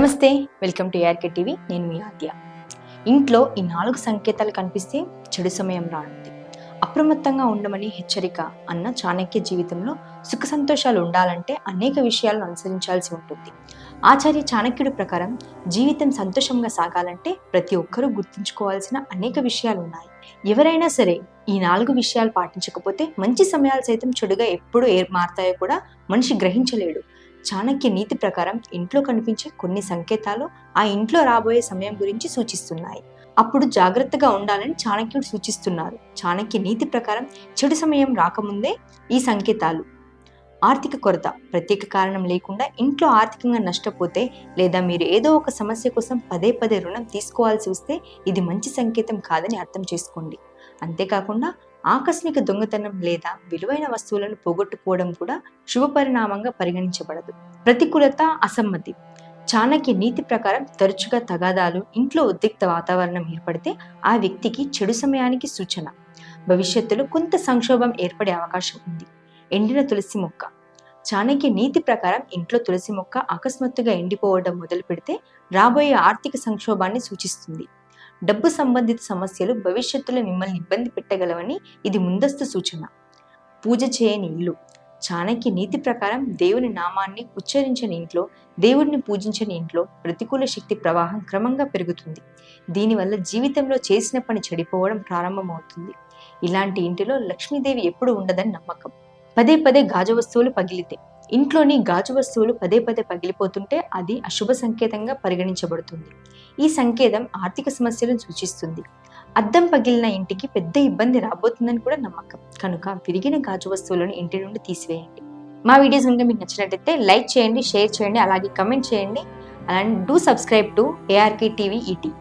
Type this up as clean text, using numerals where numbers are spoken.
నమస్తే, welcome to ARK TV. నేను మీ ఆద్య. ఇంట్లో ఈ 4 సంకేతాలు కనిపిస్తే చెడు సమయం రానుంది. అప్రమత్తంగా ఉండమని హెచ్చరిక అన్న చాణక్య జీవితంలో సుఖ సంతోషాలు ఉండాలంటే అనేక విషయాలను అనుసరించాల్సి ఉంటుంది. ఆచార్య చాణక్యుడి ప్రకారం జీవితం సంతోషంగా సాగాలంటే ప్రతి ఒక్కరూ గుర్తుంచుకోవాల్సిన అనేక విషయాలు ఉన్నాయి. ఎవరైనా సరే ఈ 4 విషయాలు పాటించకపోతే మంచి సమయాలు సైతం చెడుగా ఎప్పుడు మారతాయో కూడా మనిషి గ్రహించలేడు. చాణక్య నీతి ప్రకారం ఇంట్లో కనిపించే కొన్ని సంకేతాలు ఆ ఇంట్లో రాబోయే సమయం గురించి సూచిస్తున్నాయి. అప్పుడు జాగ్రత్తగా ఉండాలని చాణక్యుడు సూచిస్తున్నారు. చాణక్య నీతి ప్రకారం చెడు సమయం రాకముందే ఈ సంకేతాలు: ఆర్థిక కొరత, ప్రత్యేక కారణం లేకుండా ఇంట్లో ఆర్థికంగా నష్టపోతే లేదా మీరు ఏదో ఒక సమస్య కోసం పదే పదే రుణం తీసుకోవాల్సి వస్తే ఇది మంచి సంకేతం కాదని అర్థం చేసుకోండి. అంతేకాకుండా ఆకస్మిక దొంగతనం లేదా విలువైన వస్తువులను పోగొట్టుకోవడం కూడా శుభ పరిణామంగా పరిగణించబడదు. ప్రతికూలత, అసమ్మతి. చాణక్య నీతి ప్రకారం తరచుగా తగాదాలు, ఇంట్లో ఉద్రిక్త వాతావరణం ఏర్పడితే ఆ వ్యక్తికి చెడు సమయానికి సూచన. భవిష్యత్తులో కొంత సంక్షోభం ఏర్పడే అవకాశం ఉంది. ఎండిన తులసి మొక్క. చాణక్య నీతి ప్రకారం ఇంట్లో తులసి మొక్క అకస్మాత్తుగా ఎండిపోవడం మొదలు పెడితే రాబోయే ఆర్థిక సంక్షోభాన్ని సూచిస్తుంది. డబ్బు సంబంధిత సమస్యలు భవిష్యత్తులో మిమ్మల్ని ఇబ్బంది పెట్టగలవని ఇది ముందస్తు సూచన. పూజ చేయని ఇల్లు. చాణక్య నీతి ప్రకారం దేవుని నామాన్ని ఉచ్చరించని ఇంట్లో, దేవుడిని పూజించని ఇంట్లో ప్రతికూల శక్తి ప్రవాహం క్రమంగా పెరుగుతుంది. దీనివల్ల జీవితంలో చేసిన పని చెడిపోవడం ప్రారంభమవుతుంది. ఇలాంటి ఇంటిలో లక్ష్మీదేవి ఎప్పుడు ఉండదని నమ్మకం. పదే పదే గాజు వస్తువులు పగిలితే. ఇంట్లోని గాజు వస్తువులు పదే పదే పగిలిపోతుంటే అది అశుభ సంకేతంగా పరిగణించబడుతుంది. ఈ సంకేతం ఆర్థిక సమస్యలను సూచిస్తుంది. అద్దం పగిలిన ఇంటికి పెద్ద ఇబ్బంది రాబోతుందని కూడా నమ్మకం. కనుక విరిగిన గాజు వస్తువులను ఇంటి నుండి తీసివేయండి. మా వీడియోస్ కనుక మీకు నచ్చినట్టయితే లైక్ చేయండి, షేర్ చేయండి, అలాగే కమెంట్ చేయండి. And do subscribe to ARK TV ET.